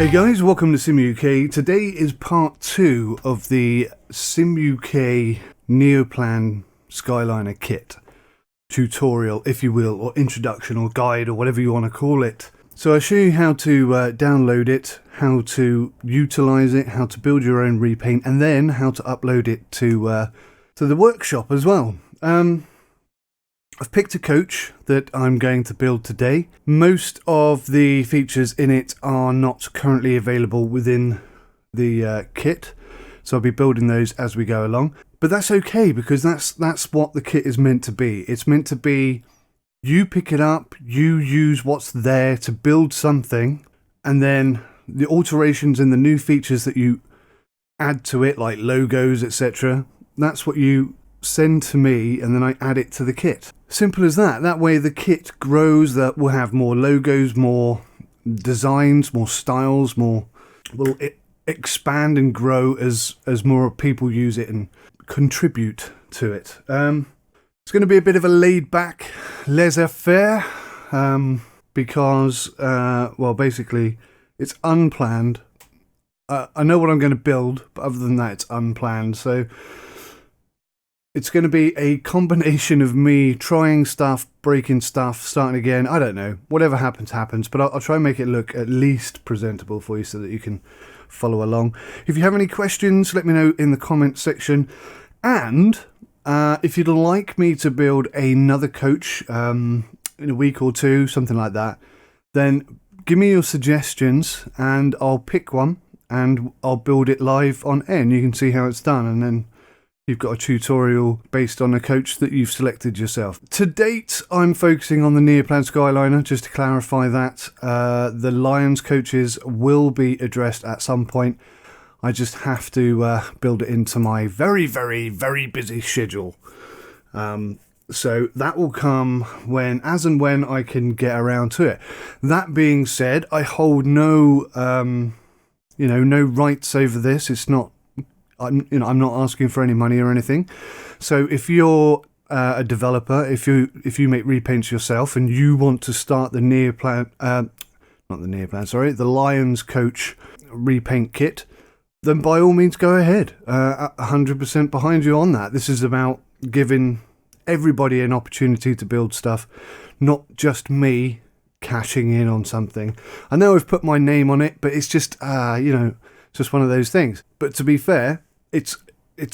Hey guys, welcome to SimUK. Today is part 2 of the SimUK Neoplan Skyliner kit tutorial, if you will, or introduction or guide or whatever you want to call it. So I'll show you how to download it, how to utilize it, how to build your own repaint, and then how to upload it to the workshop as well. I've picked a coach that I'm going to build today. Most of the features in it are not currently available within the kit, so I'll be building those as we go along. But that's okay, because that's what the kit is meant to be. It's meant to be you pick it up, you use what's there to build something, and then the alterations and the new features that you add to it, like logos, etc., that's what you send to me, and then I add it to the kit. Simple as that. That way the kit grows, that will have more logos, more designs, more styles, will expand and grow as more people use it and contribute to it. It's going to be a bit of a laid back laissez-faire because basically it's unplanned. I know what I'm going to build, but other than that it's unplanned, so it's going to be a combination of me trying stuff, breaking stuff, starting again. I don't know. Whatever happens, happens. But I'll try and make it look at least presentable for you so that you can follow along. If you have any questions, let me know in the comment section. And if you'd like me to build another coach in a week or two, something like that, then give me your suggestions and I'll pick one and I'll build it live on air. And you can see how it's done. And then you've got a tutorial based on a coach that you've selected yourself. To date, I'm focusing on the Neoplan Skyliner, just to clarify that. The Lions coaches will be addressed at some point. I just have to build it into my very, very, very busy schedule. So that will come as and when I can get around to it. That being said, I hold no rights over this. It's not. I'm not asking for any money or anything. So if you're a developer, if you make repaints yourself and you want to start the the Lions Coach repaint kit, then by all means go ahead. 100% behind you on that. This is about giving everybody an opportunity to build stuff, not just me cashing in on something. I know I've put my name on it, but it's just just one of those things. But to be fair, it's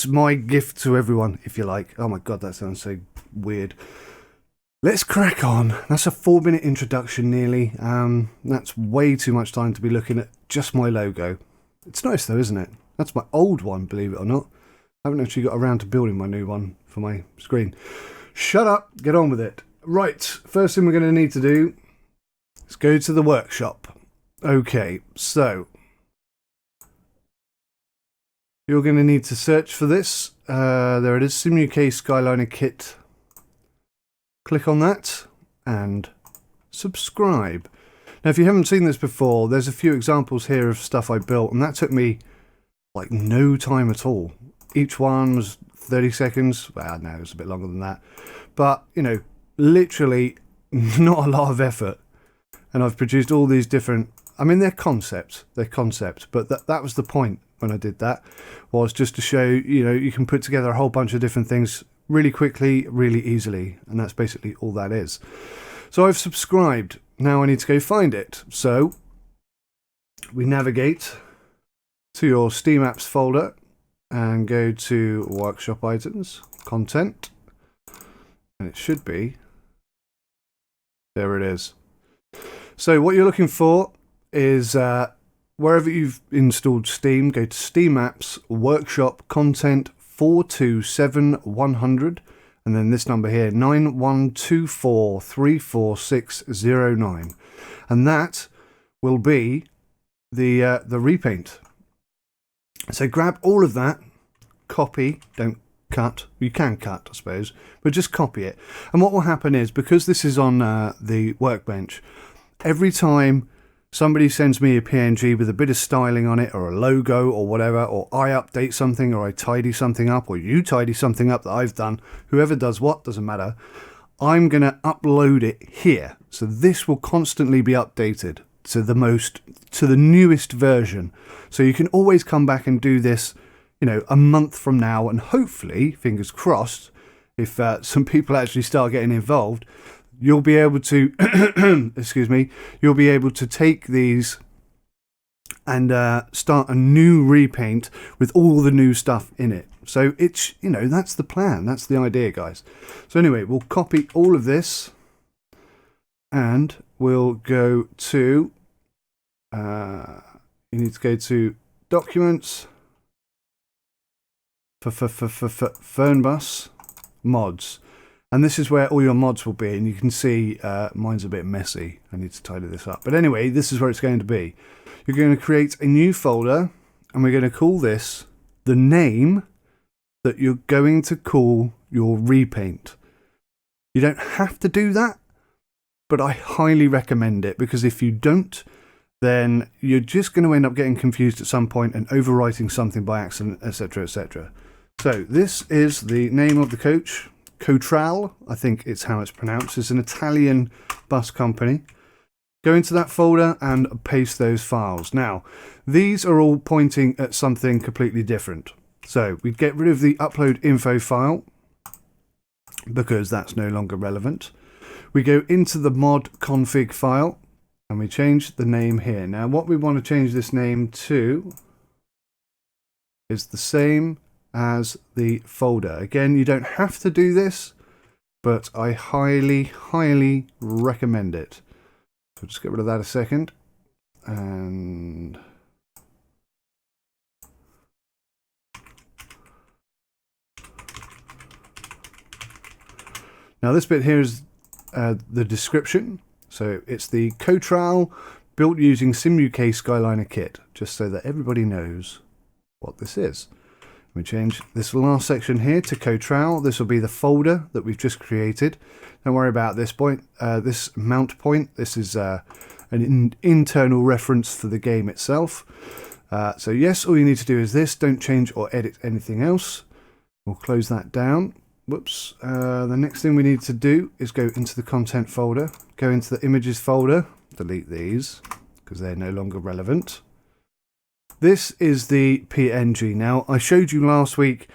my gift to everyone, if you like. Oh my god, that sounds so weird. Let's crack on. That's a 4-minute introduction nearly. That's way too much time to be looking at just my logo. It's nice though, isn't it? That's my old one, believe it or not. I haven't actually got around to building my new one for my screen. Shut up, get on with it. Right, first thing we're going to need to do is go to the workshop. Okay, so you're going to need to search for this. There it is, SimUK Skyliner Kit. Click on that and subscribe. Now, if you haven't seen this before, there's a few examples here of stuff I built, and that took me like no time at all. Each one was 30 seconds. Well, no, it was a bit longer than that. But, literally not a lot of effort. And I've produced all these different, they're concepts, but that was the point. When I did that was just to show, you can put together a whole bunch of different things really quickly, really easily. And that's basically all that is. So I've subscribed. Now I need to go find it. So we navigate to your Steam Apps folder and go to Workshop Items, Content. And it should be. There it is. So what you're looking for is wherever you've installed Steam, go to Steam Apps, Workshop, Content 427100, and then this number here, 912434609. And that will be the repaint. So grab all of that, copy, don't cut. You can cut, I suppose, but just copy it. And what will happen is, because this is on the workbench, every time somebody sends me a PNG with a bit of styling on it, or a logo, or whatever, or I update something, or I tidy something up, or you tidy something up that I've done, whoever does what, doesn't matter, I'm going to upload it here. So this will constantly be updated to the newest version. So you can always come back and do this, you know, a month from now, and hopefully, fingers crossed, if some people actually start getting involved, you'll be able to, excuse me, you'll be able to take these and start a new repaint with all the new stuff in it. So it's, you know, that's the plan. That's the idea, guys. So anyway, we'll copy all of this and we'll go to, you need to go to Documents, Fernbus Mods. And this is where all your mods will be. And you can see mine's a bit messy. I need to tidy this up. But anyway, this is where it's going to be. You're going to create a new folder and we're going to call this the name that you're going to call your repaint. You don't have to do that, but I highly recommend it, because if you don't, then you're just going to end up getting confused at some point and overwriting something by accident, etc., etc. So this is the name of the coach. Cotral, I think it's how it's pronounced. It's an Italian bus company. Go into that folder and paste those files. Now, these are all pointing at something completely different. So we get rid of the upload info file because that's no longer relevant. We go into the mod config file and we change the name here. Now, what we want to change this name to is the same as the folder. Again, you don't have to do this, but I highly, highly recommend it. So just get rid of that a second. And now this bit here is the description. So it's the Cotral built using SimUK Skyliner kit, just so that everybody knows what this is. We change this last section here to Cotral. This will be the folder that we've just created. Don't worry about this point, this mount point. This is an internal reference for the game itself. So yes, all you need to do is this. Don't change or edit anything else. We'll close that down. Whoops. The next thing we need to do is go into the content folder, go into the images folder, delete these because they're no longer relevant. This is the PNG. Now, I showed you last week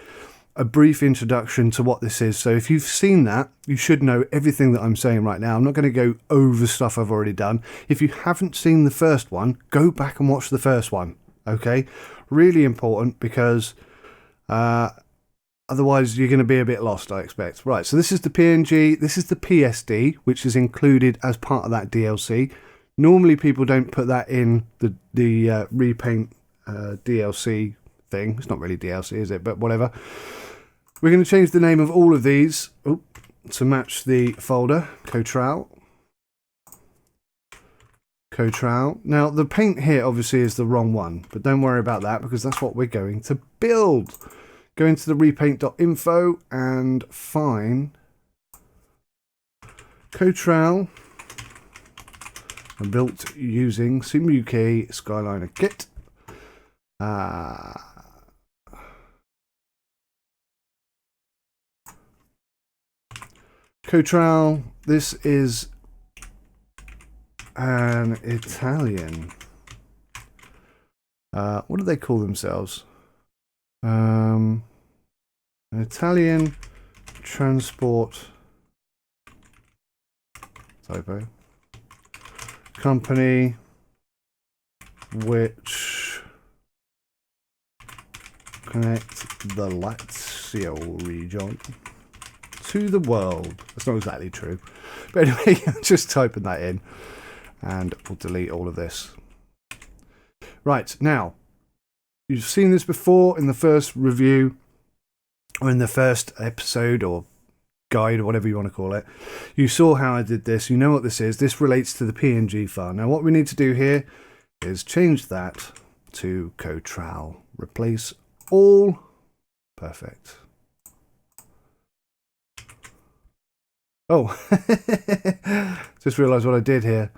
a brief introduction to what this is. So if you've seen that, you should know everything that I'm saying right now. I'm not going to go over stuff I've already done. If you haven't seen the first one, go back and watch the first one. Okay? Really important, because otherwise you're going to be a bit lost, I expect. Right, so this is the PNG. This is the PSD, which is included as part of that DLC. Normally people don't put that in the repaint DLC thing. It's not really DLC, is it? But whatever. We're going to change the name of all of these to match the folder. Cotral. Now, the paint here obviously is the wrong one, but don't worry about that because that's what we're going to build. Go into the repaint.info and find Cotral built using SimUK Skyliner kit. Cotral, this is an Italian. What do they call themselves? An Italian transport typo company which connect the Lazio region to the world. That's not exactly true, but anyway, just typing that in and we'll delete all of this. Right, now you've seen this before in the first review or in the first episode or guide or whatever you want to call it. You saw how I did this. You know what this is. This relates to the PNG file. Now what we need to do here is change that to Cotral. Replace all. Perfect. Oh, just realised what I did here.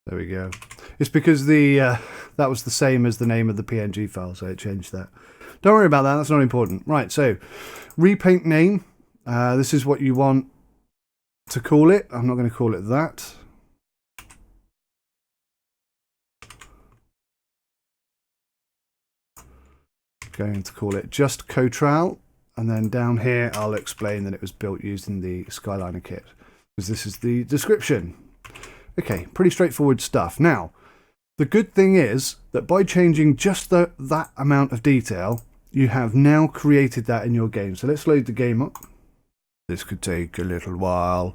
There we go. It's because that was the same as the name of the PNG file, so it changed that. Don't worry about that, that's not important. Right, so repaint name. This is what you want to call it. I'm not going to call it that. going to call it just Coach, and then down here I'll explain that it was built using the Skyliner kit, because this is the description. Okay, pretty straightforward stuff. Now, the good thing is that by changing just that amount of detail, you have now created that in your game. So let's load the game up. This could take a little while.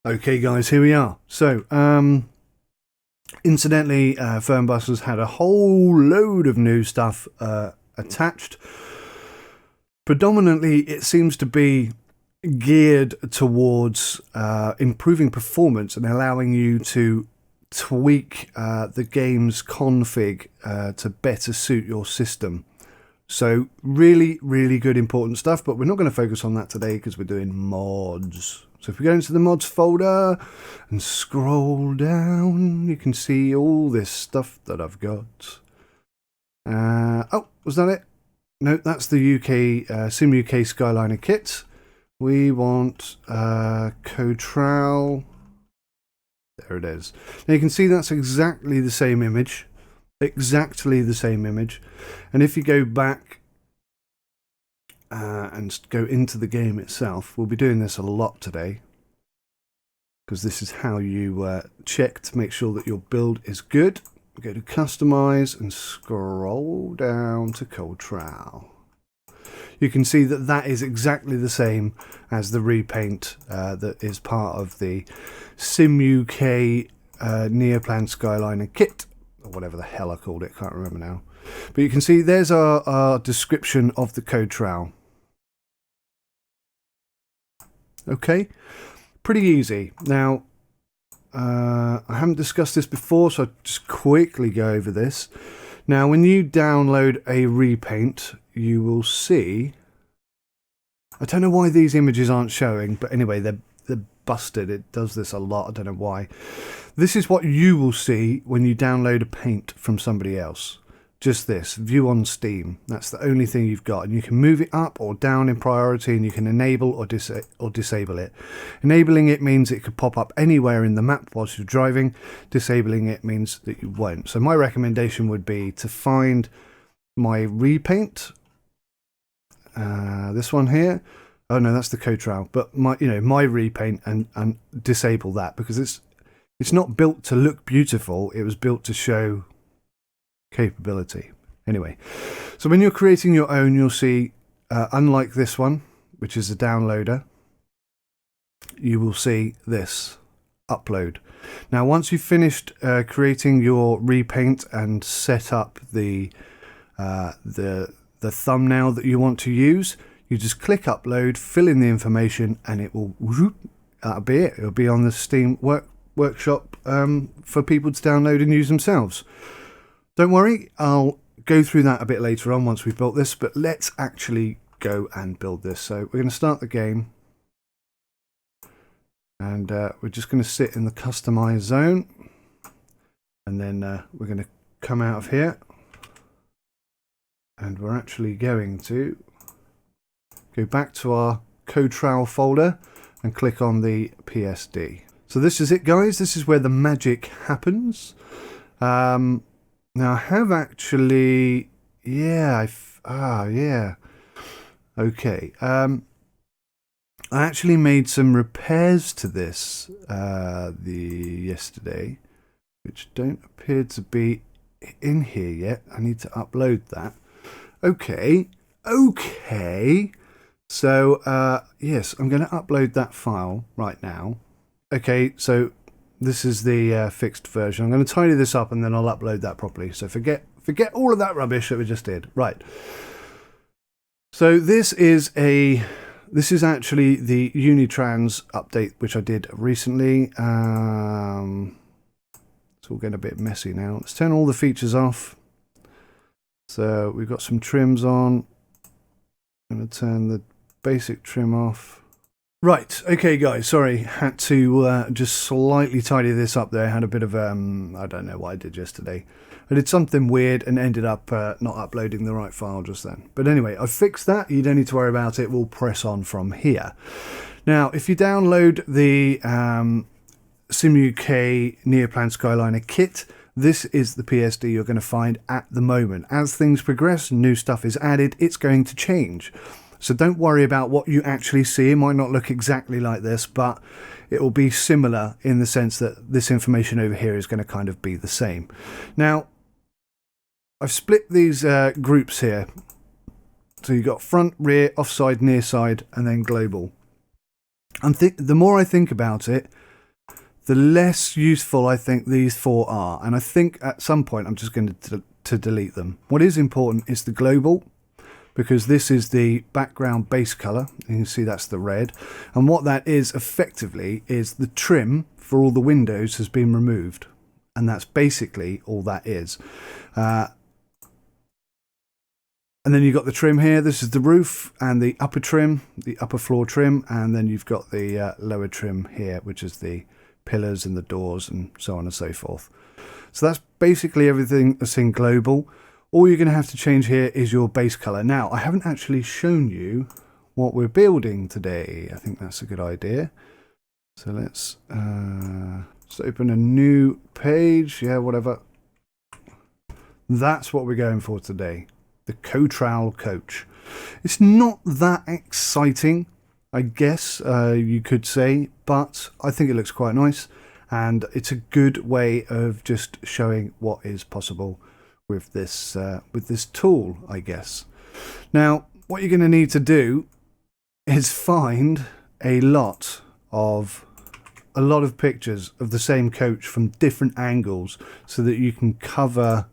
Okay guys, here we are. So, incidentally, Fernbus has had a whole load of new stuff attached. Predominantly, it seems to be geared towards improving performance and allowing you to tweak the game's config to better suit your system. So really, really good, important stuff, but we're not going to focus on that today because we're doing mods. So if we go into the mods folder and scroll down, you can see all this stuff that I've got. Oh, was that it? No, that's the UK Sim UK Skyliner kit. We want Coach. There it is. Now you can see that's exactly the same image. Exactly the same image. And if you go back and go into the game itself, we'll be doing this a lot today, because this is how you check to make sure that your build is good. Go to customize and scroll down to Coach. You can see that that is exactly the same as the repaint that is part of the Sim UK Neoplan Skyliner kit, or whatever the hell I called it, can't remember now. But you can see there's our description of the Coach. Okay, pretty easy. Now, I haven't discussed this before, so I'll just quickly go over this. Now, when you download a repaint, you will see, I don't know why these images aren't showing, but anyway, they're busted. It does this a lot. I don't know why. This is what you will see when you download a paint from somebody else. Just this, view on Steam. That's the only thing you've got. And you can move it up or down in priority, and you can enable or disable it. Enabling it means it could pop up anywhere in the map whilst you're driving. Disabling it means that you won't. So my recommendation would be to find my repaint. This one here. Oh no, that's the Coach. But my repaint, and disable that, because it's not built to look beautiful. It was built to show capability. Anyway, so when you're creating your own, you'll see, unlike this one, which is a downloader, you will see this upload. Now, once you've finished creating your repaint and set up the thumbnail that you want to use, you just click upload, fill in the information, and it will, that'll be it. It'll be on the Steam workshop for people to download and use themselves. Don't worry, I'll go through that a bit later on once we've built this, but let's actually go and build this. So we're going to start the game, and we're just going to sit in the customize zone, and then we're going to come out of here, and we're actually going to go back to our Coach folder and click on the PSD. So this is it, guys. This is where the magic happens. Now I have actually, yeah, okay. I actually made some repairs to this yesterday, which don't appear to be in here yet. I need to upload that. Okay. So yes, I'm going to upload that file right now. Okay, so this is the fixed version. I'm going to tidy this up and then I'll upload that properly. So forget all of that rubbish that we just did. Right. So this is actually the Unitrans update, which I did recently. It's all getting a bit messy now. Let's turn all the features off. So we've got some trims on. I'm going to turn the basic trim off. Right, okay guys, sorry, had to just slightly tidy this up there. Had a bit of, I don't know what I did yesterday. I did something weird and ended up not uploading the right file just then. But anyway, I've fixed that. You don't need to worry about it. We'll press on from here. Now, if you download the SimUK Neoplan Skyliner kit. This is the PSD you're going to find at the moment. As things progress, new stuff is added, it's going to change. So don't worry about what you actually see. It might not look exactly like this, but it will be similar in the sense that this information over here is going to kind of be the same. Now, I've split these groups here. So you've got front, rear, offside, near side, and then global. And the more I think about it, the less useful I think these four are. And I think at some point I'm just going to delete them. What is important is the global, because this is the background base color. You can see that's the red. And what that is effectively is the trim for all the windows has been removed. And that's basically all that is. And then you've got the trim here. This is the roof and the upper trim, the upper floor trim. And then you've got the lower trim here, which is the pillars and the doors and so on and so forth. So that's basically everything that's in global. All you're going to have to change here is your base color. Now, I haven't actually shown you what we're building today. I think that's a good idea. So let's open a new page. Yeah, whatever. That's what we're going for today. The Cotrowel Coach. It's not that exciting, I guess you could say, but I think it looks quite nice. And it's a good way of just showing what is possible with this tool, I guess. Now, what you're going to need to do is find a lot of pictures of the same coach from different angles so that you can cover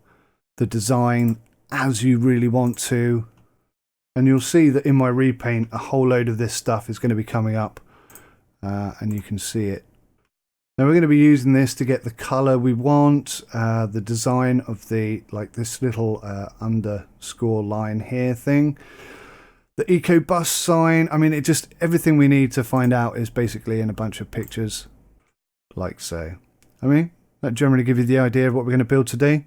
the design as you really want to. And you'll see that in my repaint, a whole load of this stuff is going to be coming up, and you can see it. Now we're going to be using this to get the color we want, the design of the, like this little underscore line here thing, the eco bus sign. I mean, it just, everything we need to find out is basically in a bunch of pictures like so. I mean, that generally give you the idea of what we're going to build today.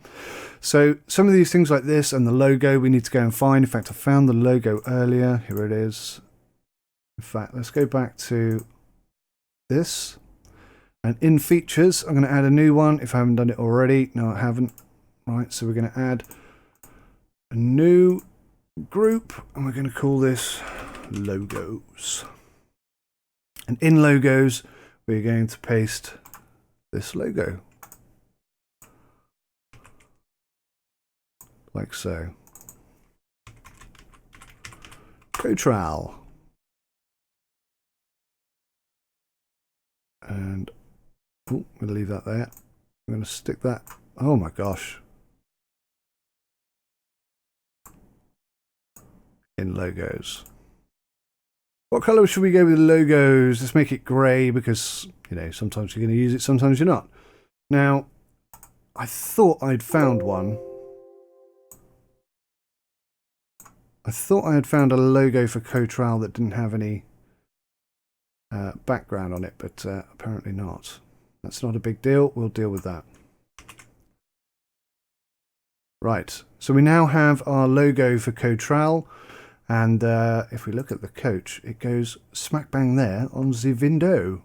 So some of these things like this and the logo we need to go and find. In fact, I found the logo earlier. Here it is. In fact, let's go back to this. And in features, I'm going to add a new one if I haven't done it already. No, I haven't. Right, so we're going to add a new group and we're going to call this logos. And in logos, we're going to paste this logo. Like so. Cotrowel. And I'm going to leave that there. I'm going to stick that. Oh my gosh. In logos. What color should we go with logos? Let's make it grey because, you know, sometimes you're going to use it, sometimes you're not. Now, I thought I'd found one. I thought I had found a logo for Cotrowel that didn't have any background on it, but apparently not. That's not a big deal. We'll deal with that. Right, so we now have our logo for Cotrowel, and if we look at the coach, it goes smack bang there on the window.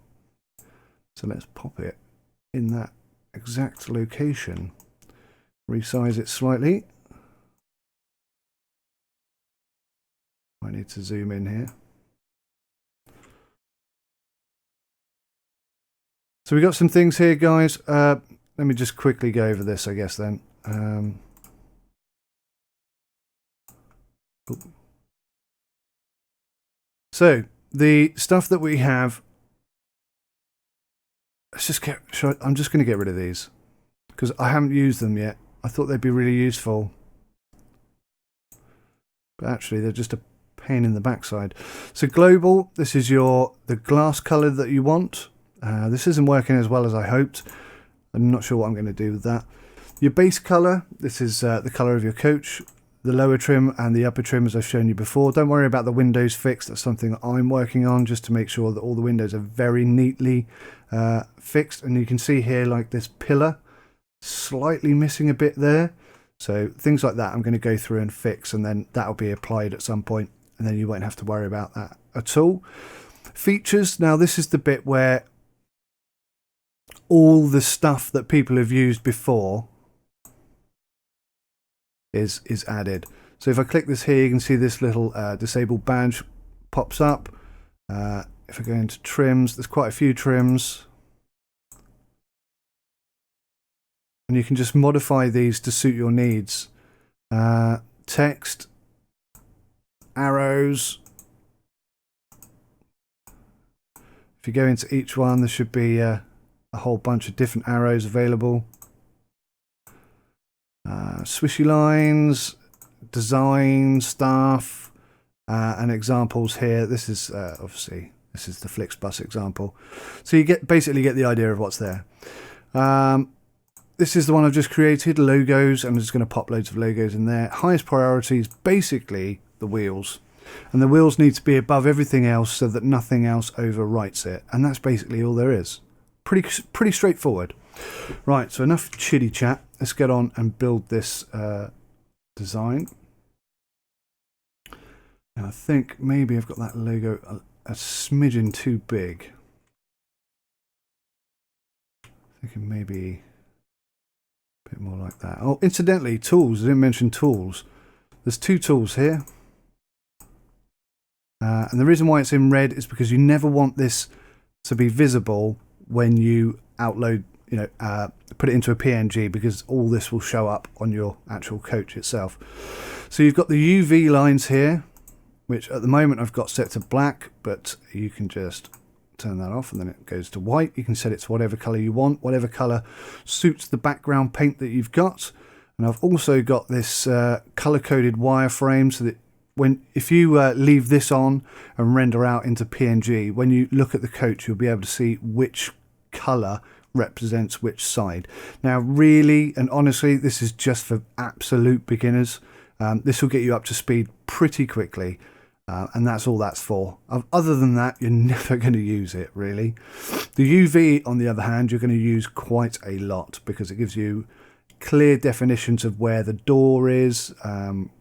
So let's pop it in that exact location. Resize it slightly. I need to zoom in here. So we got some things here, guys. Let me just quickly go over this, I guess, then. So the stuff that we have, let's just get, I'm just going to get rid of these because I haven't used them yet. I thought they'd be really useful, but actually they're just a pain in the backside. So global, this is the glass color that you want. This isn't working as well as I hoped. I'm not sure what I'm going to do with that. Your base color, this is the color of your coach. The lower trim and the upper trim, as I've shown you before. Don't worry about the windows fixed. That's something that I'm working on just to make sure that all the windows are very neatly fixed. And you can see here, like this pillar, slightly missing a bit there. So things like that I'm going to go through and fix, and then that'll be applied at some point, and then you won't have to worry about that at all. Features, now this is the bit where all the stuff that people have used before is added. So if I click this here, you can see this little disabled badge pops up. If I go into trims, there's quite a few trims. And you can just modify these to suit your needs. Text, arrows. If you go into each one, there should be a whole bunch of different arrows available. Swishy lines, design stuff, and examples here. This is obviously this is the FlixBus example. So you basically get the idea of what's there. This is the one I've just created, logos. I'm just going to pop loads of logos in there. Highest priority is basically the wheels. And the wheels need to be above everything else so that nothing else overwrites it. And that's basically all there is. Pretty straightforward. Right, so enough chitty chat. Let's get on and build this design. And I think maybe I've got that logo a smidgen too big. Thinking maybe a bit more like that. Oh, incidentally, tools. I didn't mention tools. There's two tools here. And the reason why it's in red is because you never want this to be visible when you upload, put it into a PNG, because all this will show up on your actual coach itself. So you've got the UV lines here, which at the moment I've got set to black, but you can just turn that off and then it goes to white. You can set it to whatever color you want, whatever color suits the background paint that you've got. And I've also got this color-coded wireframe, so that if you leave this on and render out into PNG, when you look at the coach, you'll be able to see which color represents which side. Now, really and honestly, this is just for absolute beginners. This will get you up to speed pretty quickly, and that's all that's for. Other than that, you're never going to use it, really. The UV, on the other hand, you're going to use quite a lot, because it gives you clear definitions of where the door is,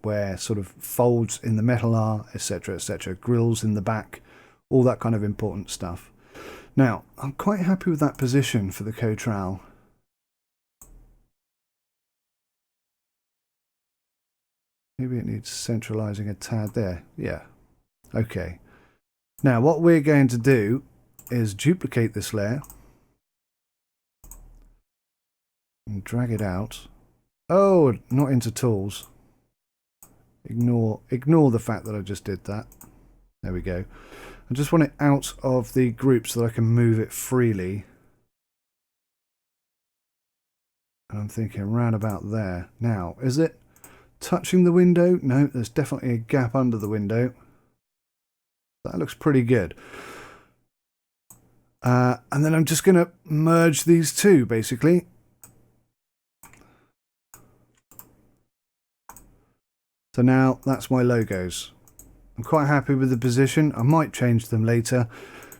where sort of folds in the metal are, etc., etc., grills in the back, all that kind of important stuff. Now, I'm quite happy with that position for the cotrowel. Maybe it needs centralizing a tad there. Yeah. Okay. Now, what we're going to do is duplicate this layer and drag it out. Oh, not into tools. Ignore the fact that I just did that. There we go. I just want it out of the group so that I can move it freely. And I'm thinking around about there. Now, is it touching the window? No, there's definitely a gap under the window. That looks pretty good. And then I'm just going to merge these two, basically. So now that's my logos. I'm quite happy with the position. I might change them later,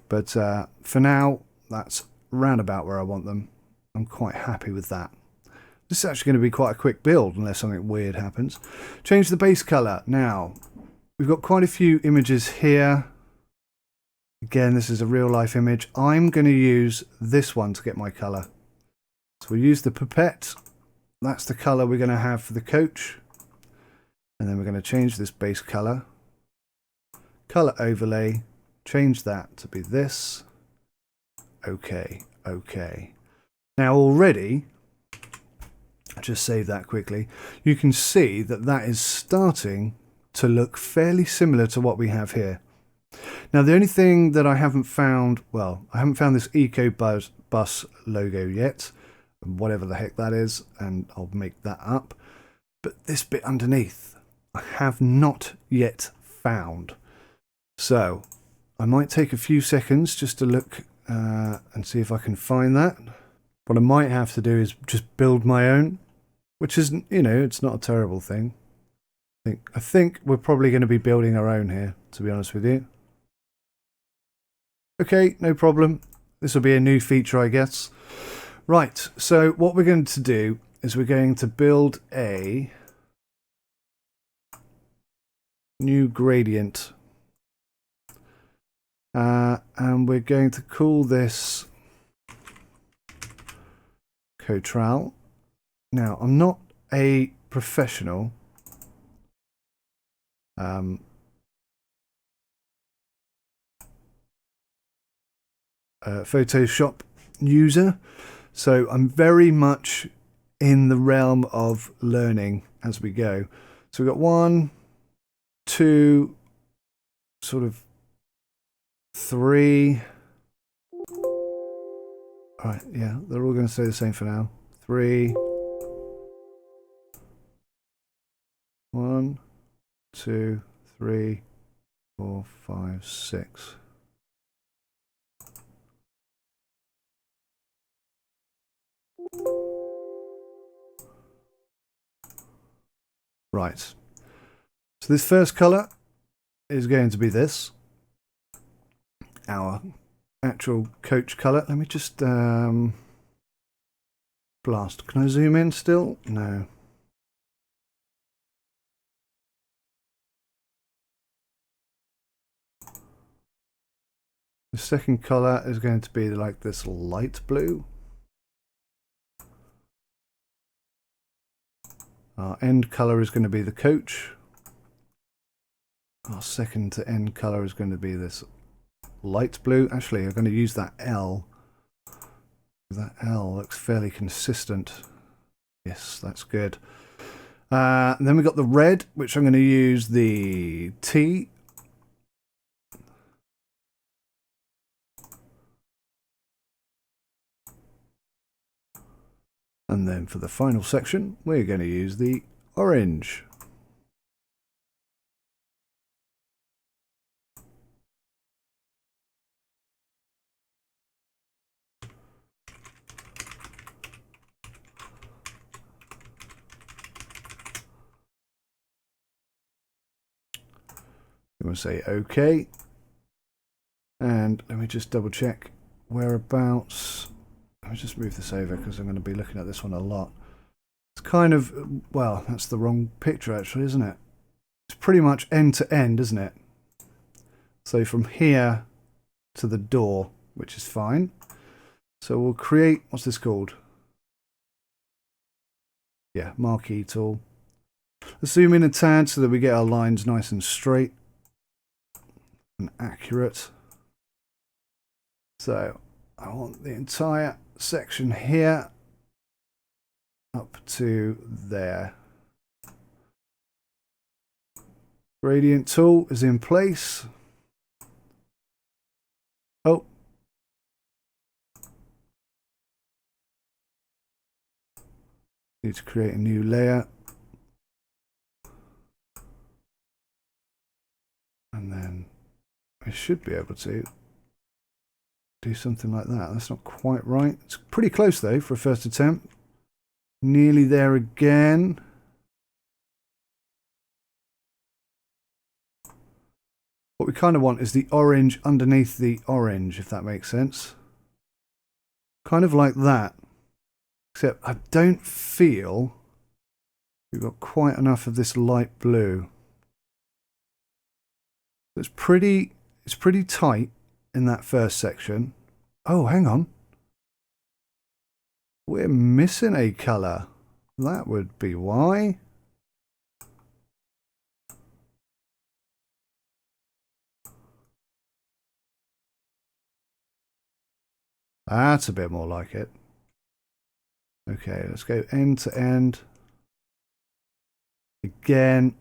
but for now, that's round about where I want them. I'm quite happy with that. This is actually going to be quite a quick build unless something weird happens. Change the base color. Now, we've got quite a few images here. Again, this is a real life image. I'm going to use this one to get my color. So we'll use the pipette. That's the color we're going to have for the coach. And then we're going to change this base color. Color overlay, change that to be this. Okay, okay. Now already, just save that quickly, you can see that that is starting to look fairly similar to what we have here. Now the only thing that I haven't found, well, I haven't found this EcoBus logo yet, whatever the heck that is, and I'll make that up. But this bit underneath, I have not yet found. So I might take a few seconds just to look and see if I can find that. What I might have to do is just build my own, which isn't, it's not a terrible thing. I think we're probably going to be building our own here, to be honest with you. Okay, no problem. This will be a new feature, I guess. Right, so what we're going to do is we're going to build a new gradient. And we're going to call this Cotral. Now, I'm not a professional Photoshop user, so I'm very much in the realm of learning as we go. So we've got 1, 2, sort of 3. All right, yeah, they're all going to stay the same for now. 3, 1, 2, 3, 4, 5, 6. Right. So this first colour is going to be this. Our actual coach colour. Let me just blast. Can I zoom in still? No. The second colour is going to be like this light blue. Our end colour is going to be the coach. Our second to end colour is going to be this light blue. Actually, I'm going to use that L. That L looks fairly consistent. Yes, that's good. Then we've got the red, which I'm going to use the T. And then for the final section, we're going to use the orange. I'm going to say OK. And let me just double check whereabouts. Let me just move this over because I'm going to be looking at this one a lot. It's kind of, well, that's the wrong picture actually, isn't it? It's pretty much end to end, isn't it? So from here to the door, which is fine. So we'll create, what's this called? Yeah, marquee tool. Let's zoom in a tad so that we get our lines nice and straight and accurate. So I want the entire section here up to there. Gradient tool is in place. Oh. Need to create a new layer. And then I should be able to do something like that. That's not quite right. It's pretty close though for a first attempt. Nearly there again. What we kind of want is the orange underneath the orange, if that makes sense. Kind of like that. Except I don't feel we've got quite enough of this light blue. It's pretty tight in that first section. Oh, hang on. We're missing a colour. That would be why. That's a bit more like it. Okay, let's go end to end. Again,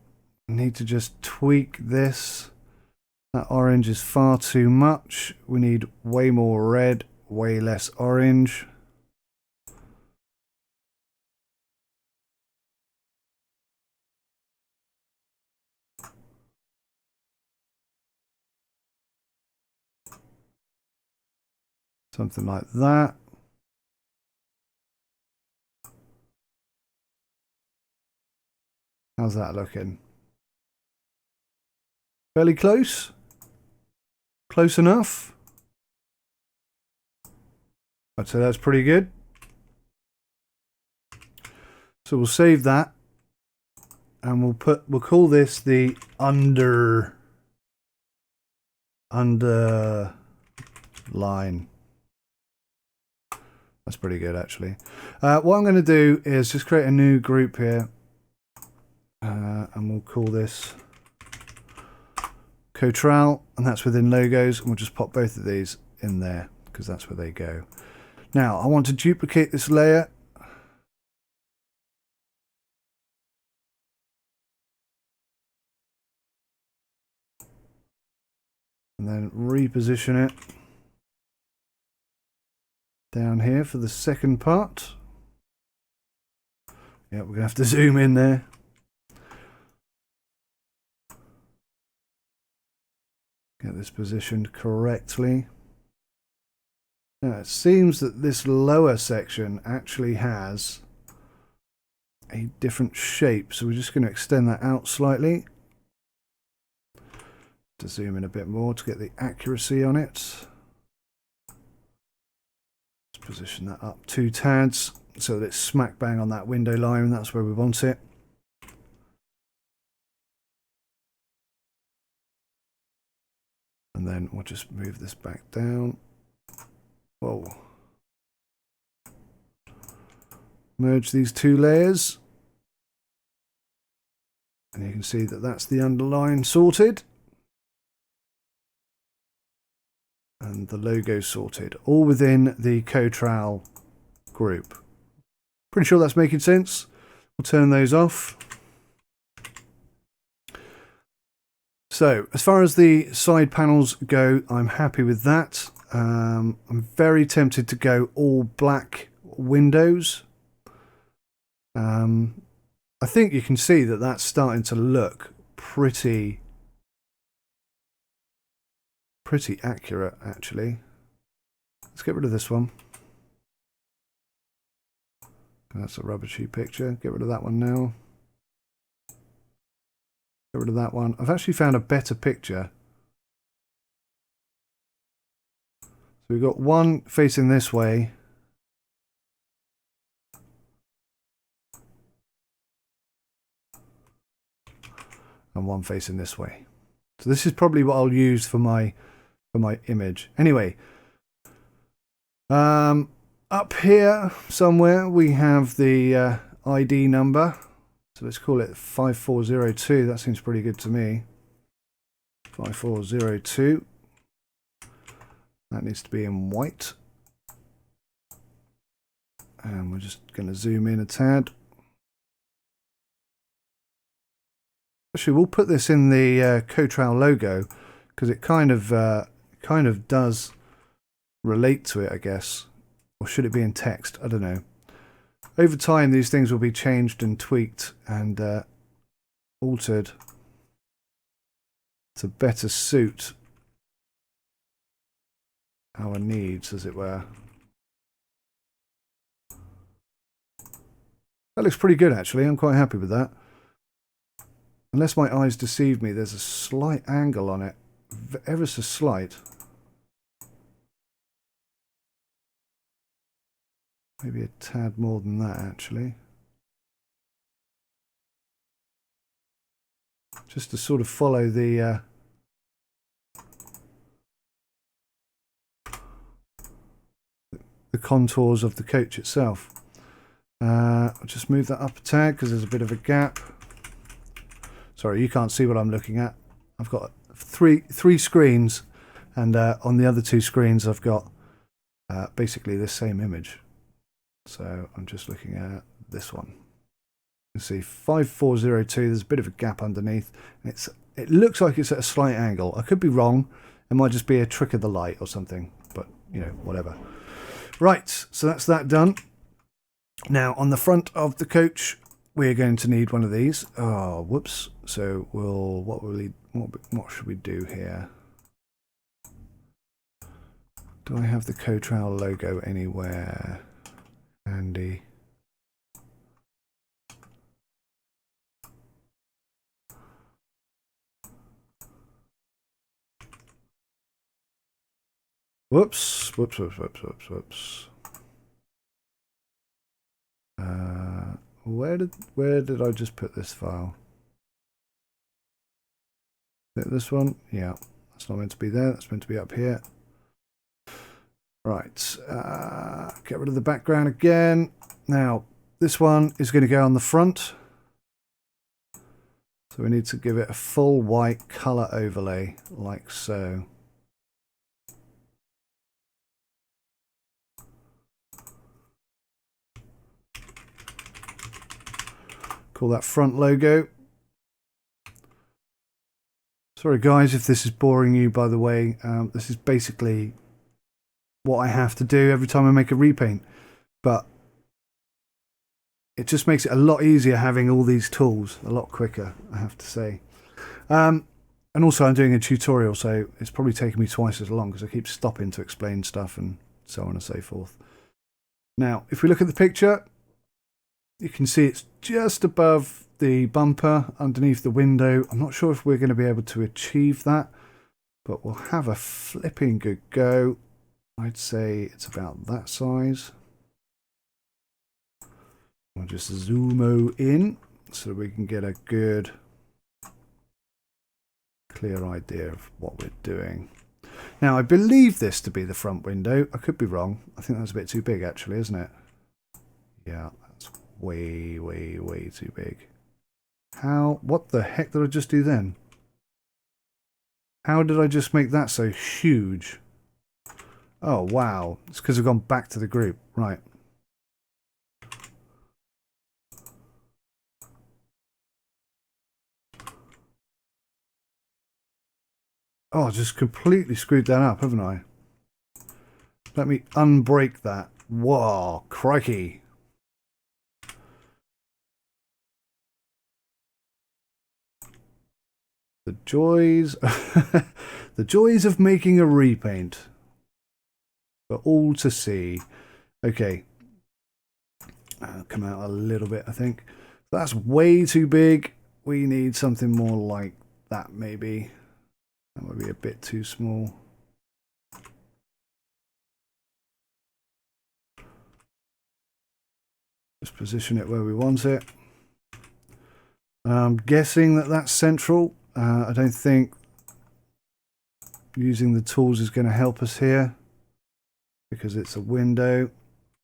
need to just tweak this. That orange is far too much. We need way more red, way less orange. Something like that. How's that looking? Fairly close? Close enough? I'd say that's pretty good. So we'll save that. And we'll call this the underline. That's pretty good actually. What I'm going to do is just create a new group here, and we'll call this Cotral, and that's within logos, and we'll just pop both of these in there because that's where they go. Now I want to duplicate this layer. And then reposition it down here for the second part. Yeah, we're going to have to zoom in there. Get this positioned correctly. Now it seems that this lower section actually has a different shape, so we're just going to extend that out slightly. To zoom in a bit more to get the accuracy on it. Let's position that up 2 tads so that it's smack bang on that window line, and that's where we want it. And then we'll just move this back down. Whoa. Merge these 2 layers. And you can see that that's the underline sorted. And the logo sorted, all within the Cotral group. Pretty sure that's making sense. We'll turn those off. So as far as the side panels go, I'm happy with that. I'm very tempted to go all black windows. I think you can see that that's starting to look pretty accurate, actually. Let's get rid of this one. That's a rubbishy picture. Get rid of that one now. Get rid of that one. I've actually found a better picture. So we've got one facing this way. And one facing this way. So this is probably what I'll use for my image. Anyway, up here somewhere we have the ID number. So let's call it 5402. That seems pretty good to me. 5402. That needs to be in white. And we're just going to zoom in a tad. Actually, we'll put this in the Cotral logo because it kind of does relate to it, I guess. Or should it be in text? I don't know. Over time, these things will be changed and tweaked and altered to better suit our needs, as it were. That looks pretty good, actually. I'm quite happy with that. Unless my eyes deceive me, there's a slight angle on it. Ever so slight. Maybe a tad more than that, actually. Just to sort of follow the contours of the coach itself. I'll just move that up a tad because there's a bit of a gap. Sorry, you can't see what I'm looking at. I've got three screens, and on the other 2 screens I've got basically this same image. So I'm just looking at this one. You can see 5402, there's a bit of a gap underneath. It looks like it's at a slight angle. I could be wrong. It might just be a trick of the light or something, but you know, whatever. Right, so that's that done. Now on the front of the coach, we're going to need one of these. Oh, whoops. So what should we do here? Do I have the Cotral logo anywhere handy? Whoops. Where did I just put this file? Is it this one? Yeah, that's not meant to be there. That's meant to be up here. Right. Get rid of the background again. Now, this one is going to go on the front. So we need to give it a full white colour overlay, like so. Call that front logo. Sorry guys if this is boring you, by the way. This is basically what I have to do every time I make a repaint. But it just makes it a lot easier having all these tools, a lot quicker, I have to say. And also I'm doing a tutorial, so it's probably taking me twice as long because I keep stopping to explain stuff and so on and so forth. Now, if we look at the picture, you can see it's just above the bumper, underneath the window. I'm not sure if we're going to be able to achieve that, but we'll have a flipping good go. I'd say it's about that size. I'll just zoom in so we can get a good, clear idea of what we're doing. Now, I believe this to be the front window. I could be wrong. I think that's a bit too big, actually, isn't it? Yeah, that's way, way, way too big. What the heck did I just do then? How did I just make that so huge? Oh, wow. It's because I've gone back to the group. Right. Oh, I just completely screwed that up, haven't I? Let me unbreak that. Whoa, crikey. The joys, the joys of making a repaint. For all to see. Okay. Come out a little bit, I think. That's way too big. We need something more like that, maybe. That might be a bit too small. Just position it where we want it. I'm guessing that that's central. I don't think using the tools is going to help us here because it's a window.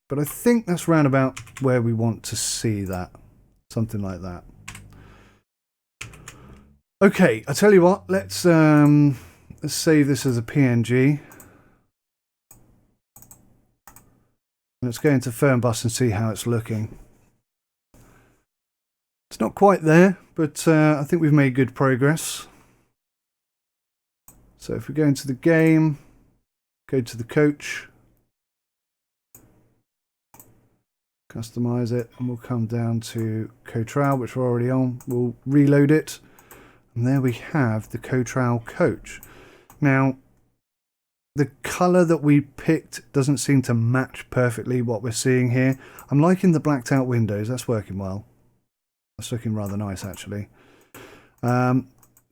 But I think that's round about where we want to see that. Something like that. Okay, I tell you what, let's save this as a PNG. Let's go into Fernbus and see how it's looking. It's not quite there, but I think we've made good progress. So if we go into the game, go to the coach, customize it, and we'll come down to Coach, which we're already on. We'll reload it. And there we have the Coach coach. Now, the colour that we picked doesn't seem to match perfectly what we're seeing here. I'm liking the blacked out windows. That's working well. That's looking rather nice, actually.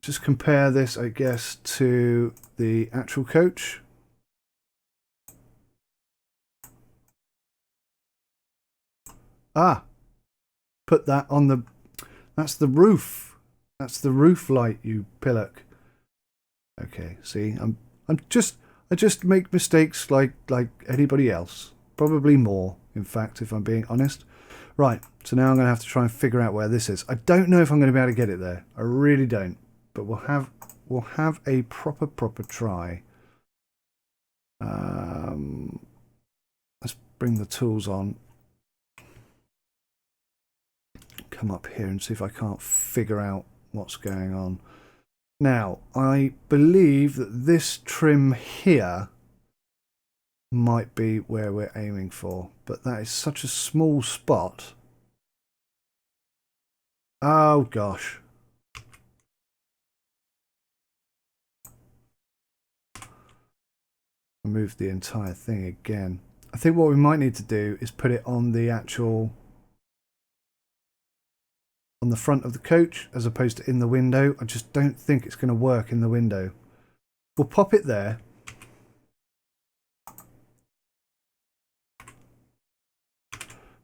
Just compare this, I guess, to the actual coach. Ah, put that on the... That's the roof. That's the roof light, you pillock. Okay, see, I just make mistakes like anybody else. Probably more, in fact, if I'm being honest. Right, so now I'm going to have to try and figure out where this is. I don't know if I'm going to be able to get it there. I really don't. But we'll have a proper try. Let's bring the tools on. Come up here and see if I can't figure out what's going on. Now, I believe that this trim here might be where we're aiming for, but that is such a small spot. Oh gosh. I moved the entire thing again. I think what we might need to do is put it on the actual... on the front of the coach as opposed to in the window. I just don't think it's going to work in the window. We'll pop it there.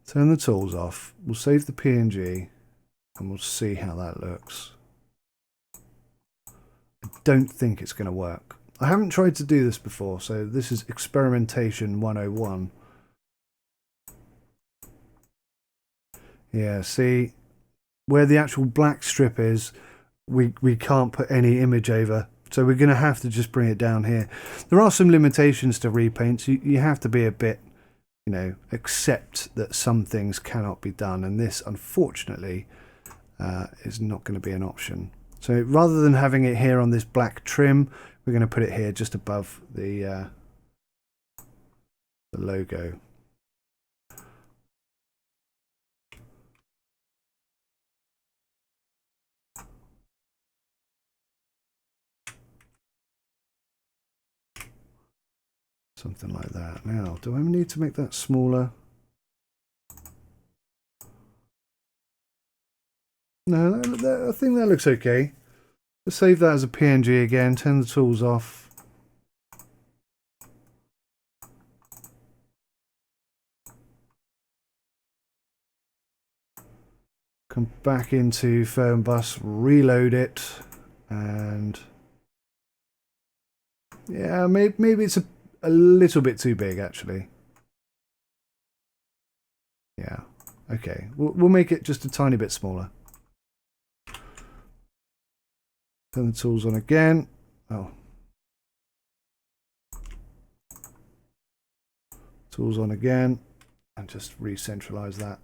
Turn the tools off. We'll save the PNG and we'll see how that looks. I don't think it's going to work. I haven't tried to do this before, so this is experimentation 101. Yeah, see, where the actual black strip is, we can't put any image over. So we're going to have to just bring it down here. There are some limitations to repaints. You have to be a bit, you know, accept that some things cannot be done. And this, unfortunately, is not going to be an option. So rather than having it here on this black trim, we're going to put it here just above the logo. Something like that. Now, do I need to make that smaller? No, I think that looks okay. Let's save that as a PNG again, turn the tools off. Come back into Fernbus, reload it, and yeah, maybe it's a little bit too big actually. Yeah, okay, we'll make it just a tiny bit smaller. Turn the tools on again. Oh. Tools on again, and just re-centralize that.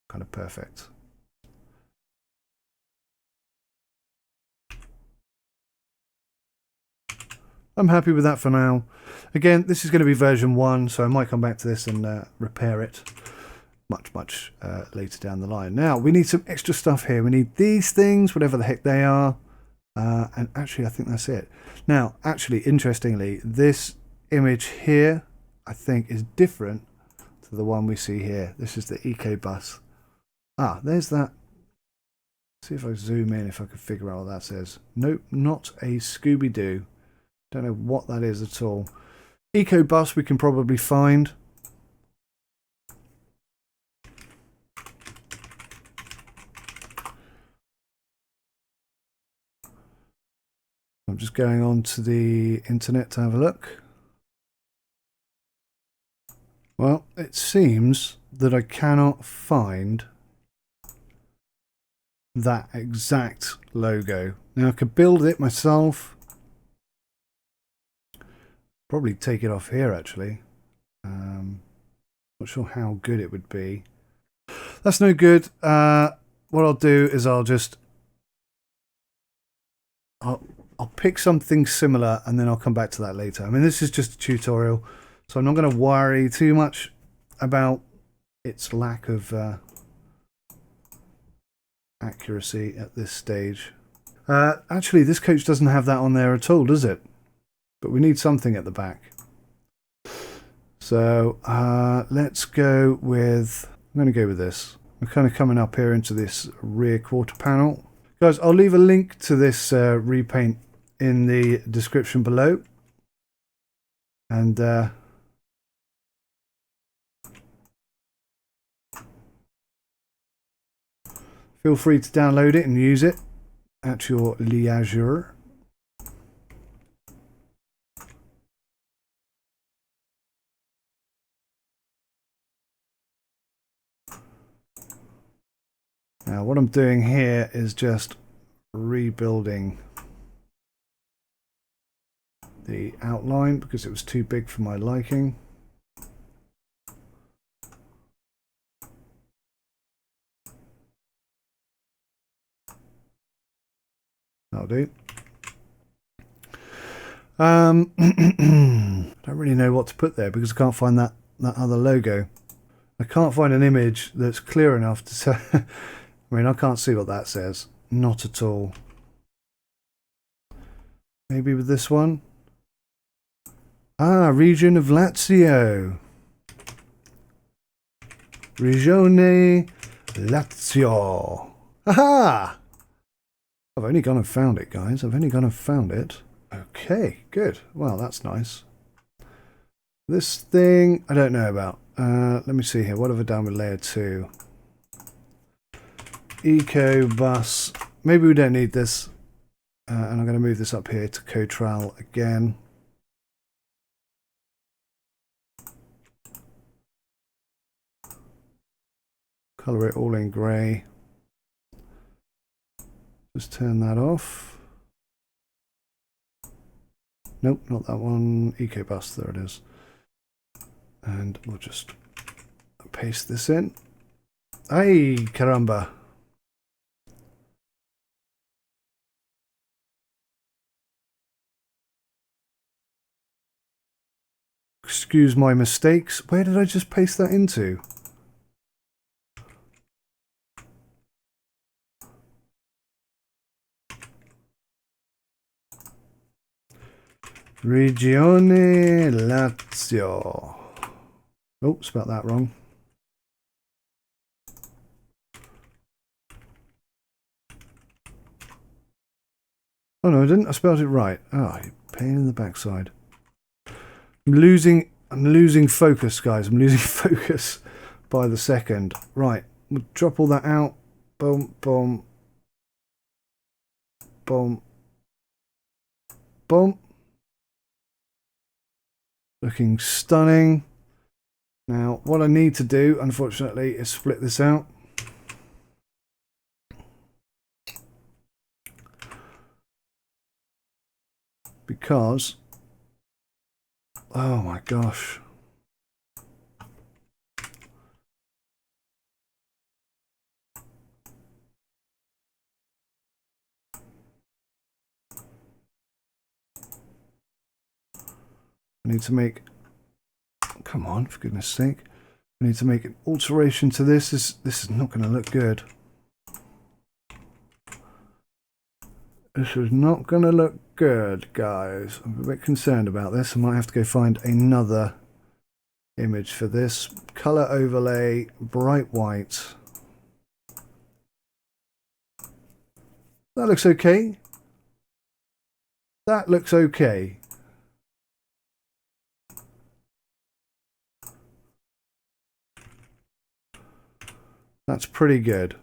Kind of perfect. I'm happy with that for now. Again, this is going to be version 1, so I might come back to this and repair it much later down the line. Now, we need some extra stuff here. We need these things, whatever the heck they are. And actually, I think that's it. Now, actually, interestingly, this image here, I think, is different to the one we see here. This is the eco bus. Ah, there's that. See if I zoom in, if I can figure out what that says. Nope, not a Scooby-Doo. Don't know what that is at all. Eco bus we can probably find. I'm just going on to the internet to have a look. Well, it seems that I cannot find that exact logo. Now I could build it myself. Probably take it off here actually. Not sure how good it would be. That's no good. What I'll do is I'll pick something similar and then I'll come back to that later. I mean, this is just a tutorial, so I'm not going to worry too much about its lack of accuracy at this stage. Actually, this coach doesn't have that on there at all, does it? But we need something at the back. So let's go with, I'm going to go with this. We're kind of coming up here into this rear quarter panel. Guys, I'll leave a link to this repaint in the description below. And feel free to download it and use it at your leisure. Now what I'm doing here is just rebuilding the outline because it was too big for my liking. That'll do. I don't really know what to put there because I can't find that other logo. I can't find an image that's clear enough to say. I mean, I can't see what that says. Not at all. Maybe with this one. Ah, region of Lazio. Regione Lazio. Aha! I've only gone and found it, guys. I've only gone and found it. Okay, good. Well, that's nice. This thing, I don't know about. Let me see here. What have I done with layer 2? Eco bus. Maybe we don't need this. And I'm going to move this up here to Cotral again. Colour it all in grey. Just turn that off. Nope, not that one. EcoBus, there it is. And we'll just paste this in. Ay, caramba. Excuse my mistakes. Where did I just paste that into? Regione Lazio. Oh, spelled that wrong. Oh no, I didn't. I spelled it right. Oh, pain in the backside. I'm losing focus, guys. I'm losing focus by the second. Right, we'll drop all that out. Boom, boom, boom, boom. Looking stunning. Now, what I need to do, unfortunately, is split this out. Because, oh my gosh. I need to make, come on, for goodness sake. I need to make an alteration to this. This is not going to look good. This is not going to look good, guys. I'm a bit concerned about this. I might have to go find another image for this. Color overlay, bright white. That looks okay. That looks okay. That's pretty good.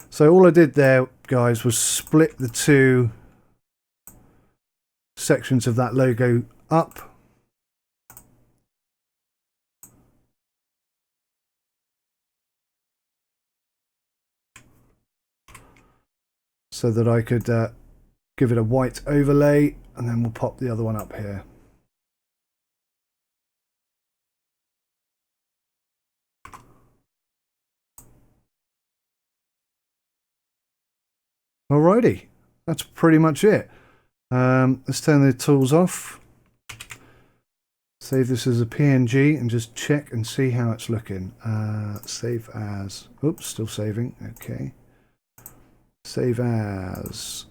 So all I did there, guys, was split the two sections of that logo up. So that I could give it a white overlay, and then we'll pop the other one up here. Alrighty, that's pretty much it. Let's turn the tools off. Save this as a PNG and just check and see how it's looking. Save as, oops, still saving, okay. Save as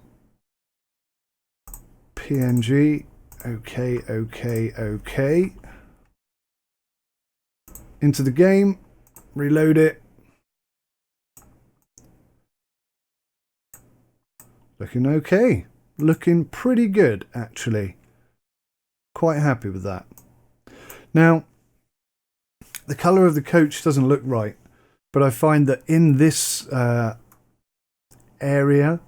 PNG, okay, okay, okay. Into the game, reload it. Looking okay. Looking pretty good, actually. Quite happy with that. Now, the colour of the coach doesn't look right, but I find that in this area,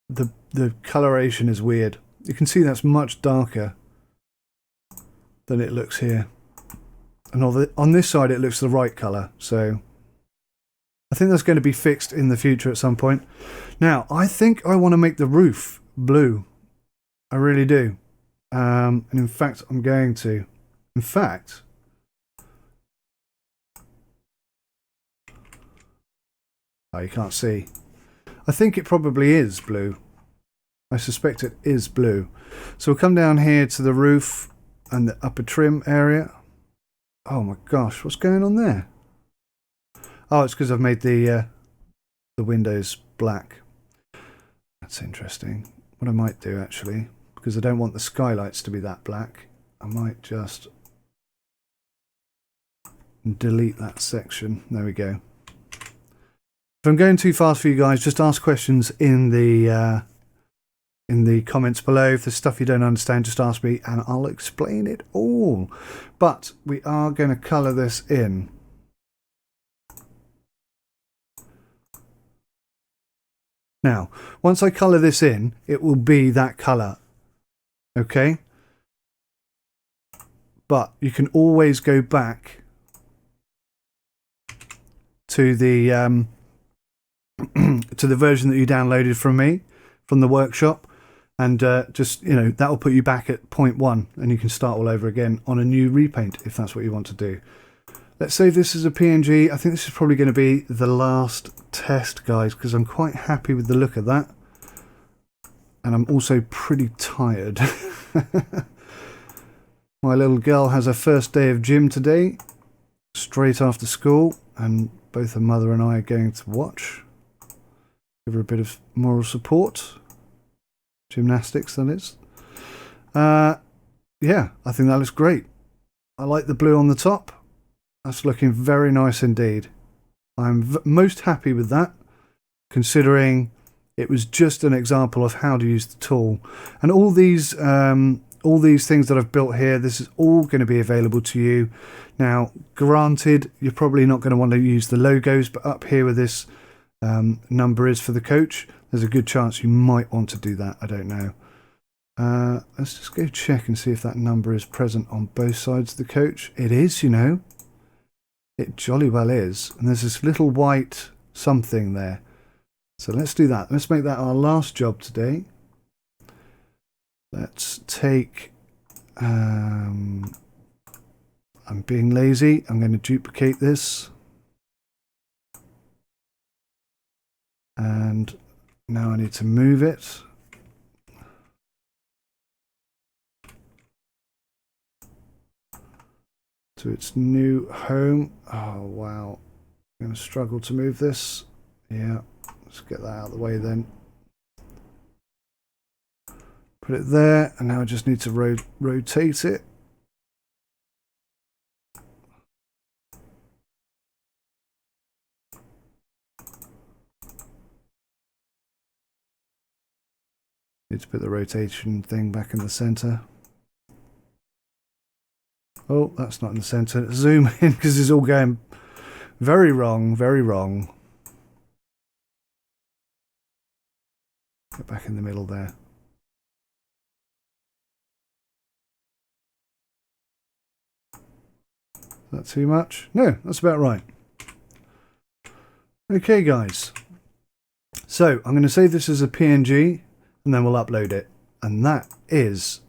the coloration is weird. You can see that's much darker than it looks here. And on this side, it looks the right colour, so I think that's going to be fixed in the future at some point. Now, I think I want to make the roof blue. I really do. And in fact, I'm going to. In fact, oh, you can't see. I think it probably is blue. I suspect it is blue. So we'll come down here to the roof and the upper trim area. Oh my gosh, what's going on there? Oh, it's because I've made the windows black. That's interesting. What I might do, actually, because I don't want the skylights to be that black, I might just delete that section. There we go. If I'm going too fast for you guys, just ask questions in the comments below. If there's stuff you don't understand, just ask me and I'll explain it all. But we are going to colour this in. Now, once I colour this in, it will be that colour. Okay? But you can always go back to the to the version that you downloaded from me from the workshop, and just, you know, that will put you back at point 1 and you can start all over again on a new repaint if that's what you want to do. Let's save this as a PNG. I think this is probably going to be the last test, guys, because I'm quite happy with the look of that, and I'm also pretty tired. My little girl has her first day of gym today, straight after school, and both her mother and I are going to watch. Give her a bit of moral support. Gymnastics, that is. Yeah, I think that looks great. I like the blue on the top. That's looking very nice indeed. I'm most happy with that, considering it was just an example of how to use the tool. And all these things that I've built here, this is all going to be available to you. Now, granted, you're probably not going to want to use the logos, but up here where this number is for the coach, there's a good chance you might want to do that. I don't know. Let's just go check and see if that number is present on both sides of the coach. It is, you know. It jolly well is. And there's this little white something there. So let's do that. Let's make that our last job today. Let's take... I'm being lazy. I'm going to duplicate this. And now I need to move it. To its new home. Oh, wow. I'm going to struggle to move this. Yeah, let's get that out of the way then. Put it there, and now I just need to rotate it. Need to put the rotation thing back in the center. Oh, that's not in the center. Zoom in because it's all going very wrong, very wrong. Get back in the middle there. Is that too much? No, that's about right. Okay, guys. So I'm going to save this as a PNG and then we'll upload it. And that is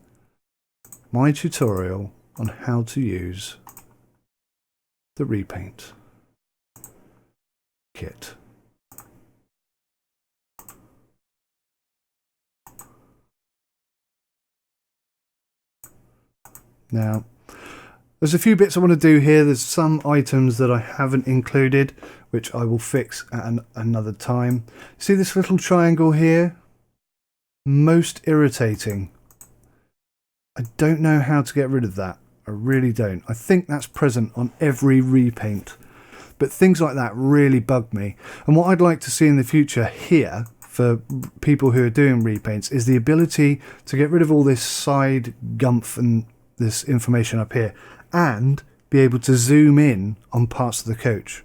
my tutorial on how to use the repaint kit. Now, there's a few bits I want to do here. There's some items that I haven't included, which I will fix at another time. See this little triangle here? Most irritating. I don't know how to get rid of that. I really don't. I think that's present on every repaint. But things like that really bug me. And what I'd like to see in the future here, for people who are doing repaints, is the ability to get rid of all this side gumph and this information up here, and be able to zoom in on parts of the coach.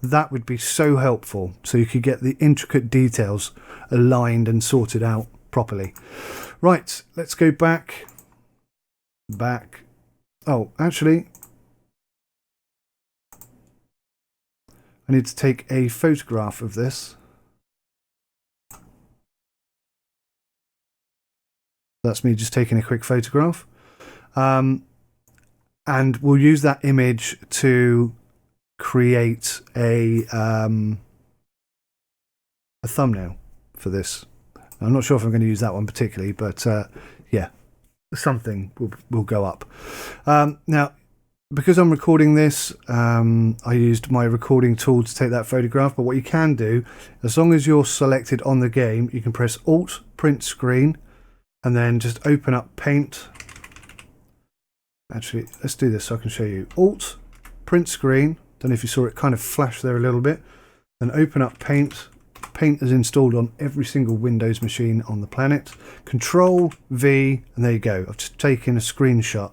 That would be so helpful, so you could get the intricate details aligned and sorted out properly. Right, let's go back. Oh, actually, I need to take a photograph of this. That's me just taking a quick photograph. And we'll use that image to create a thumbnail for this. I'm not sure if I'm going to use that one particularly, but yeah, something will go up. Now, because I'm recording this, I used my recording tool to take that photograph, but what you can do, as long as you're selected on the game, you can press Alt, print screen, and then just open up Paint. Actually, let's do this so I can show you. Alt, print screen. Don't know if you saw it kind of flash there a little bit. Then open up Paint. Paint is installed on every single Windows machine on the planet. Control V, and there you go. I've just taken a screenshot.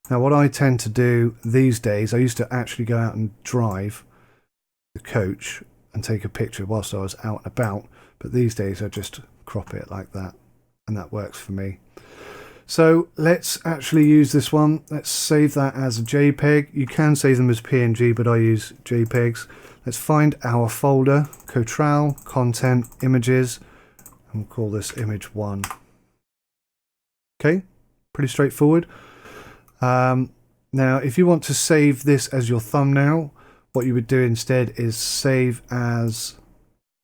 Now, what I tend to do these days, I used to actually go out and drive the coach and take a picture whilst I was out and about. But these days, I just crop it like that, and that works for me. So let's actually use this one. Let's save that as a JPEG. You can save them as PNG, but I use JPEGs. Let's find our folder, Cotral, content, images, and we'll call this image 1. Okay, pretty straightforward. Now, if you want to save this as your thumbnail, what you would do instead is save as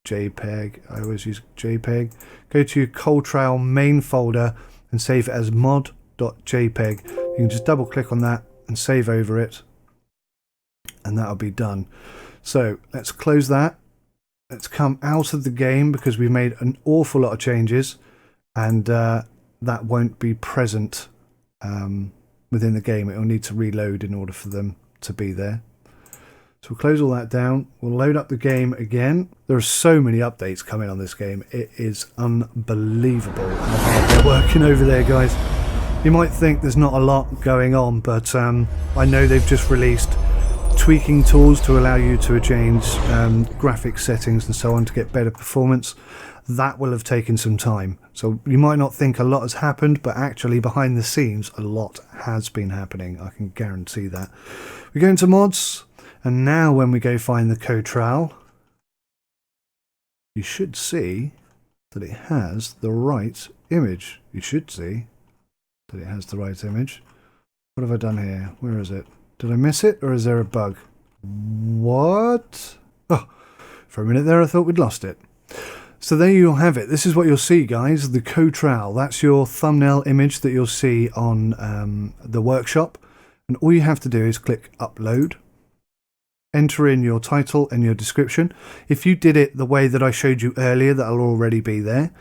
JPEG. I always use JPEG. Go to your Cotral main folder and save it as mod.jpg. You can just double click on that and save over it, and that'll be done. So let's close that. Let's come out of the game because we've made an awful lot of changes, and that won't be present within the game. It will need to reload in order for them to be there. So we'll close all that down. We'll load up the game again. There are so many updates coming on this game. It is unbelievable how hard they're working over there, guys. You might think there's not a lot going on, but I know they've just released tweaking tools to allow you to change graphics settings and so on to get better performance. That will have taken some time. So you might not think a lot has happened, but actually behind the scenes a lot has been happening. I can guarantee that. We go into mods, and now when we go find the Cotral, you should see that it has the right image. You should see that it has the right image. What have I done here? Where is it? Did I miss it, or is there a bug? What? Oh, for a minute there I thought we'd lost it. So there you'll have it. This is what you'll see, guys. The Cotral. That's your thumbnail image that you'll see on the workshop. And all you have to do is click upload. Enter in your title and your description. If you did it the way that I showed you earlier, that'll already be there.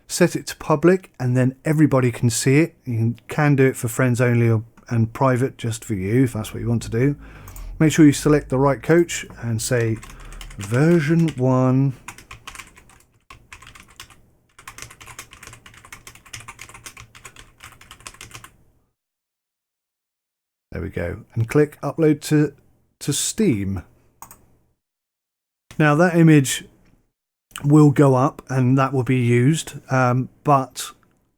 Set it to public, and then everybody can see it. You can do it for friends only and private just for you, if that's what you want to do. Make sure you select the right coach and say version 1. There we go. And click upload to Steam. Now that image will go up and that will be used, but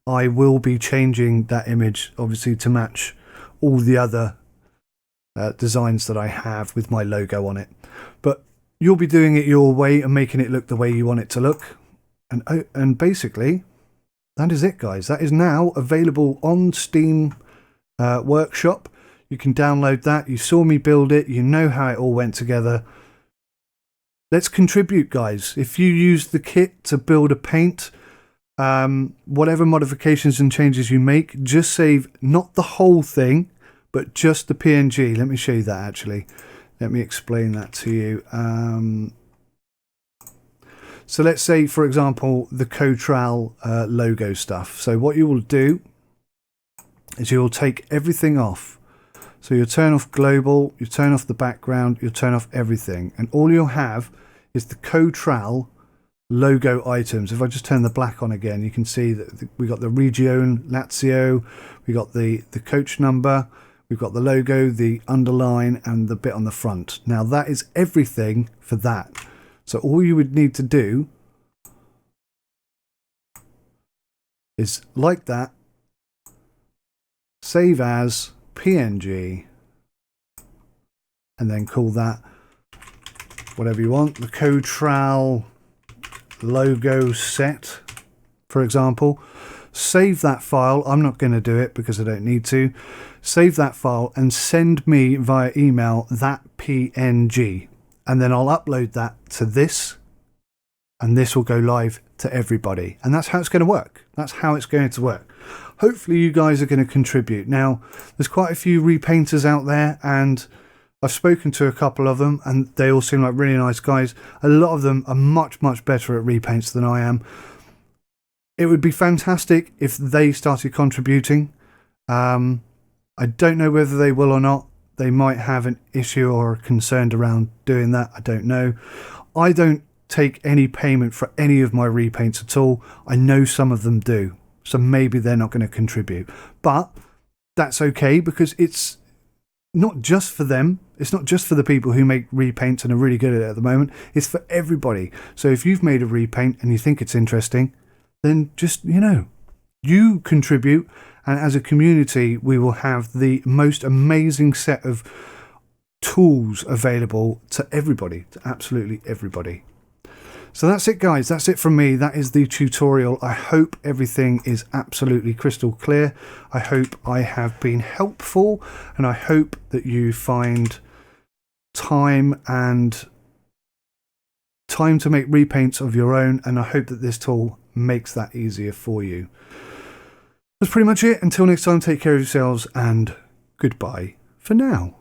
I will be changing that image obviously to match all the other designs that I have with my logo on it. But you'll be doing it your way and making it look the way you want it to look. And basically, that is it, guys. That is now available on Steam Workshop. You can download that. You saw me build it. You know how it all went together. Let's contribute, guys. If you use the kit to build a paint, whatever modifications and changes you make, just save not the whole thing, but just the PNG. Let me show you that actually. Let me explain that to you. So let's say, for example, the Cotral logo stuff. So what you will do is you will take everything off. So you'll turn off global, you turn off the background, you'll turn off everything. And all you'll have is the Cotral logo items. If I just turn the black on again, you can see that we got the Region Lazio, we got the coach number, we've got the logo, the underline, and the bit on the front. Now that is everything for that. So all you would need to do is like that, save as PNG, and then call that whatever you want, the Cotral logo set, for example. Save that file. I'm not going to do it because I don't need to. Save that file and send me via email that PNG, and then I'll upload that to this, and this will go live to everybody. And that's how it's going to work. That's how it's going to work. Hopefully you guys are going to contribute. Now, there's quite a few repainters out there, and I've spoken to a couple of them, and they all seem like really nice guys. A lot of them are much, much better at repaints than I am. It would be fantastic if they started contributing. I don't know whether they will or not. They might have an issue or a concern around doing that. I don't know. I don't take any payment for any of my repaints at all. I know some of them do. So maybe they're not going to contribute. But that's okay, because it's not just for them. It's not just for the people who make repaints and are really good at it at the moment. It's for everybody. So if you've made a repaint and you think it's interesting, then just, you contribute. And as a community, we will have the most amazing set of tools available to everybody, to absolutely everybody. So that's it, guys. That's it from me. That is the tutorial. I hope everything is absolutely crystal clear. I hope I have been helpful, and I hope that you find time to make repaints of your own, and I hope that this tool makes that easier for you. That's pretty much it. Until next time, take care of yourselves, and goodbye for now.